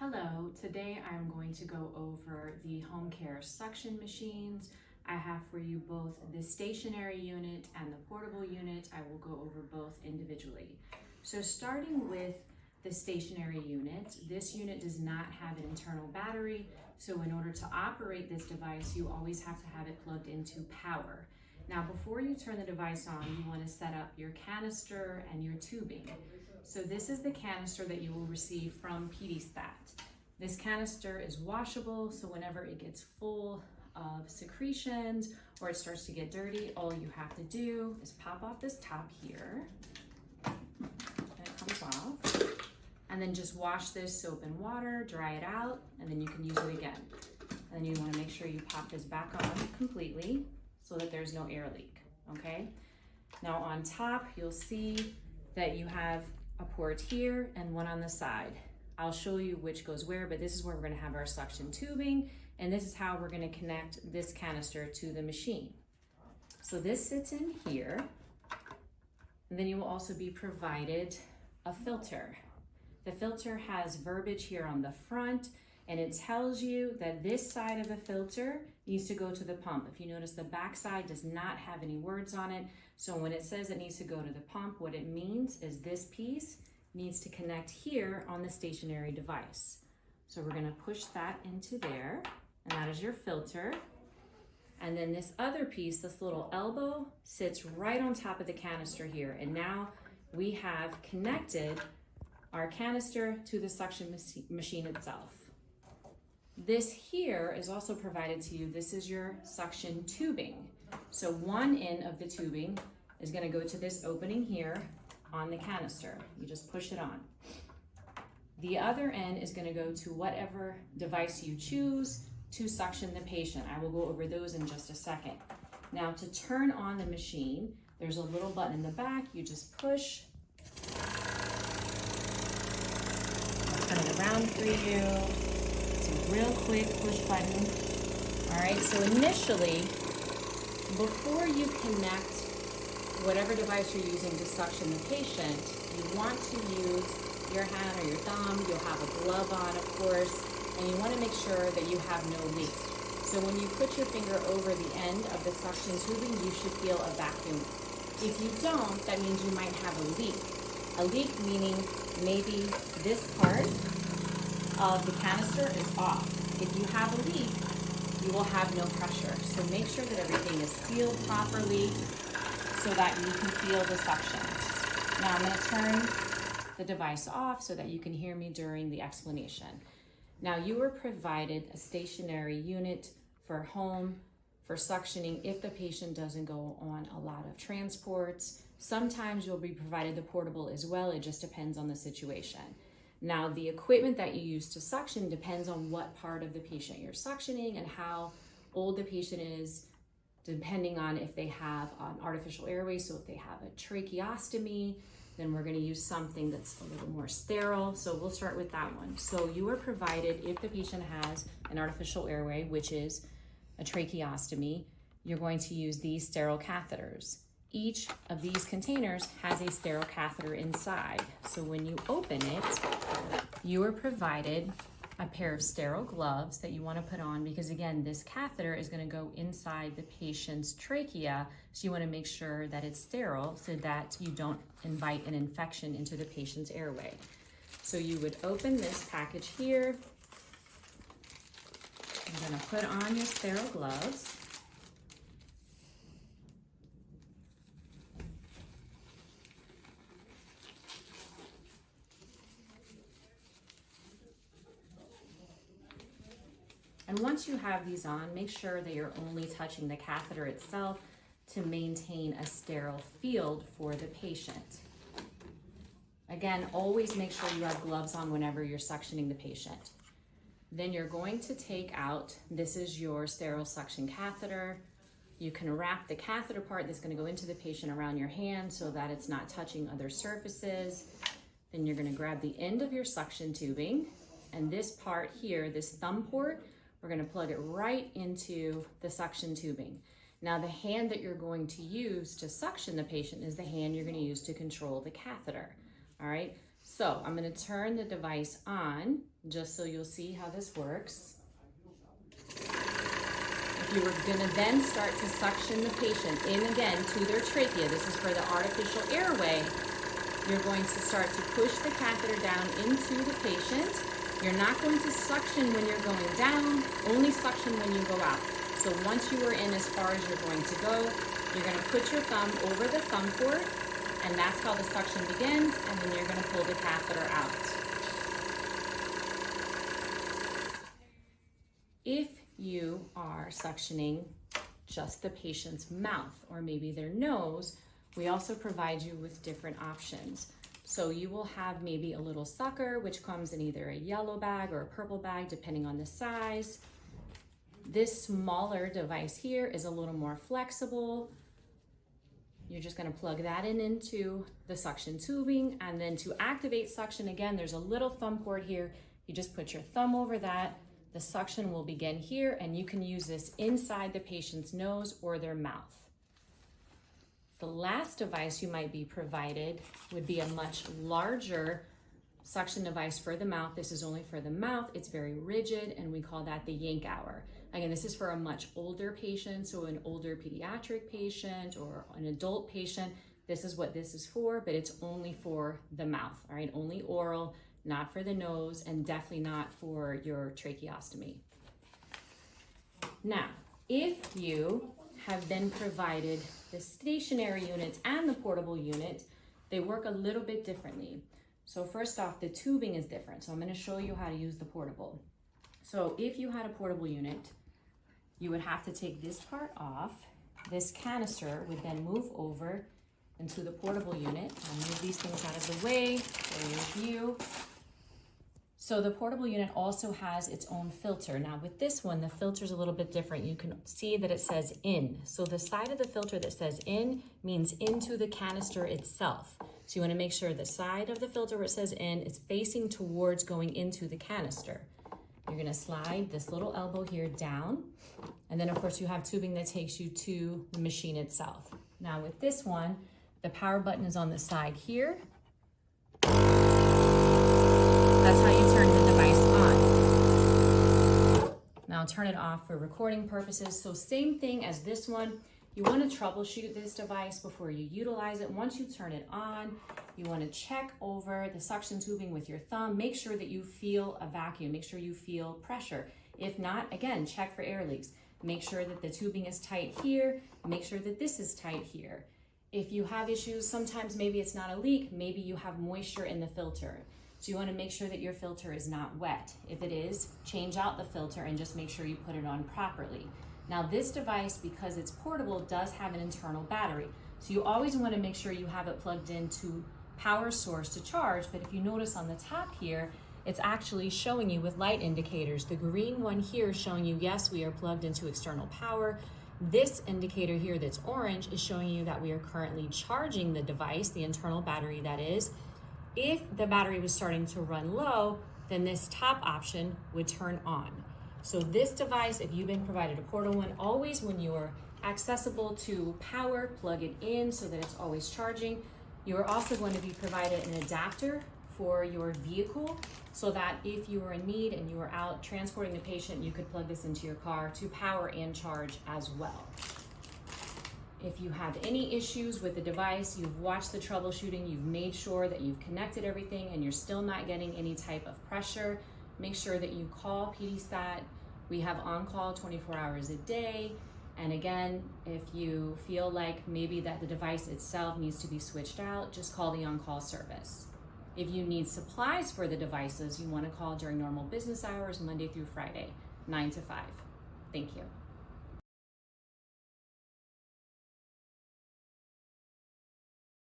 Hello, today I'm going to go over the home care suction machines. I have for you both the stationary unit and the portable unit. I will go over both individually. So starting with the stationary unit, this unit does not have an internal battery, so in order to operate this device, you always have to have it plugged into power. Now, before you turn the device on, you want to set up your canister and your tubing. So this is the canister that you will receive from PD-Stat. This canister is washable, so whenever it gets full of secretions or it starts to get dirty, all you have to do is pop off this top here, and it comes off, and then just wash this soap and water, dry it out, and then you can use it again. And then you want to make sure you pop this back on completely so that there's no air leak, okay? Now on top, you'll see that you have a port here and one on the side. I'll show you which goes where, but this is where we're gonna have our suction tubing, and this is how we're gonna connect this canister to the machine. So this sits in here, and then you will also be provided a filter. The filter has verbiage here on the front, and it tells you that this side of the filter needs to go to the pump. If you notice, the back side does not have any words on it. So when it says it needs to go to the pump, what it means is this piece needs to connect here on the stationary device. So we're gonna push that into there, and that is your filter. And then this other piece, this little elbow, sits right on top of the canister here. And now we have connected our canister to the suction machine itself. This here is also provided to you. This is your suction tubing. So one end of the tubing is going to go to this opening here on the canister. You just push it on. The other end is going to go to whatever device you choose to suction the patient. I will go over those in just a second. Now to turn on the machine, there's a little button in the back. You just push. I'll turn it around for you. Real quick push button. All right, so initially, before you connect whatever device you're using to suction the patient, you want to use your hand or your thumb. You'll have a glove on, of course, and you want to make sure that you have no leak. So when you put your finger over the end of the suction tubing, you should feel a vacuum. If you don't, that means you might have a leak. A leak meaning maybe this part of the canister is off. If you have a leak, you will have no pressure. So make sure that everything is sealed properly so that you can feel the suction. Now I'm going to turn the device off so that you can hear me during the explanation. Now you were provided a stationary unit for home, for suctioning if the patient doesn't go on a lot of transports. Sometimes you'll be provided the portable as well. It just depends on the situation. Now, the equipment that you use to suction depends on what part of the patient you're suctioning and how old the patient is, depending on if they have an artificial airway. So if they have a tracheostomy, then we're going to use something that's a little more sterile. So we'll start with that one. So you are provided, if the patient has an artificial airway, which is a tracheostomy, you're going to use these sterile catheters. Each of these containers has a sterile catheter inside. So when you open it, you are provided a pair of sterile gloves that you want to put on because, again, this catheter is going to go inside the patient's trachea. So you want to make sure that it's sterile so that you don't invite an infection into the patient's airway. So you would open this package here. You're going to put on your sterile gloves. And once you have these on, make sure that you're only touching the catheter itself to maintain a sterile field for the patient. Again, always make sure you have gloves on whenever you're suctioning the patient. Then you're going to take out, this is your sterile suction catheter. You can wrap the catheter part that's going to go into the patient around your hand so that it's not touching other surfaces. Then you're going to grab the end of your suction tubing, and this part here, this thumb port, we're going to plug it right into the suction tubing. Now the hand that you're going to use to suction the patient is the hand you're going to use to control the catheter. All right, So I'm going to turn the device on just so you'll see how this works. If you were going to then start to suction the patient in again to their trachea, this is for the artificial airway, you're going to start to push the catheter down into the patient. You're not going to suction when you're going down, only suction when you go out. So once you are in as far as you're going to go, you're going to put your thumb over the thumb port, and that's how the suction begins, and then you're going to pull the catheter out. If you are suctioning just the patient's mouth or maybe their nose, we also provide you with different options. So you will have maybe a little sucker, which comes in either a yellow bag or a purple bag, depending on the size. This smaller device here is a little more flexible. You're just going to plug that in into the suction tubing, and then to activate suction, again, there's a little thumb port here. You just put your thumb over that. The suction will begin here, and you can use this inside the patient's nose or their mouth. The last device you might be provided would be a much larger suction device for the mouth. This is only for the mouth. It's very rigid, and we call that the yank hour. Again, this is for a much older patient, so an older pediatric patient or an adult patient. This is what this is for, but it's only for the mouth, all right? Only oral, not for the nose, and definitely not for your tracheostomy. Now, if you have been provided the stationary unit and the portable unit, they work a little bit differently. So first off, the tubing is different. So I'm going to show you how to use the portable. So if you had a portable unit, you would have to take this part off. This canister would then move over into the portable unit. I'll move these things out of the way for your view. So the portable unit also has its own filter. Now with this one, the filter is a little bit different. You can see that it says in. So the side of the filter that says in means into the canister itself. So you want to make sure the side of the filter where it says in is facing towards going into the canister. You're going to slide this little elbow here down. And then of course you have tubing that takes you to the machine itself. Now with this one, the power button is on the side here. That's how you turn the device on. Now turn it off for recording purposes. So same thing as this one. You want to troubleshoot this device before you utilize it. Once you turn it on, you want to check over the suction tubing with your thumb. Make sure that you feel a vacuum. Make sure you feel pressure. If not, again, check for air leaks. Make sure that the tubing is tight here. Make sure that this is tight here. If you have issues, sometimes maybe it's not a leak, maybe you have moisture in the filter. So you want to make sure that your filter is not wet. If it is, change out the filter and just make sure you put it on properly. Now this device, because it's portable, does have an internal battery. So you always want to make sure you have it plugged into power source to charge, but if you notice on the top here, it's actually showing you with light indicators. The green one here is showing you, yes, we are plugged into external power. This indicator here that's orange is showing you that we are currently charging the device, the internal battery that is. If the battery was starting to run low, then this top option would turn on. So this device, if you've been provided a portable one, always when you're accessible to power, plug it in so that it's always charging. You are also going to be provided an adapter for your vehicle so that if you are in need and you are out transporting the patient, you could plug this into your car to power and charge as well. If you have any issues with the device, you've watched the troubleshooting, you've made sure that you've connected everything and you're still not getting any type of pressure, make sure that you call PD-Stat. We have on-call 24 hours a day. And again, if you feel like maybe that the device itself needs to be switched out, just call the on-call service. If you need supplies for the devices, you want to call during normal business hours, Monday through Friday, 9 to 5. Thank you.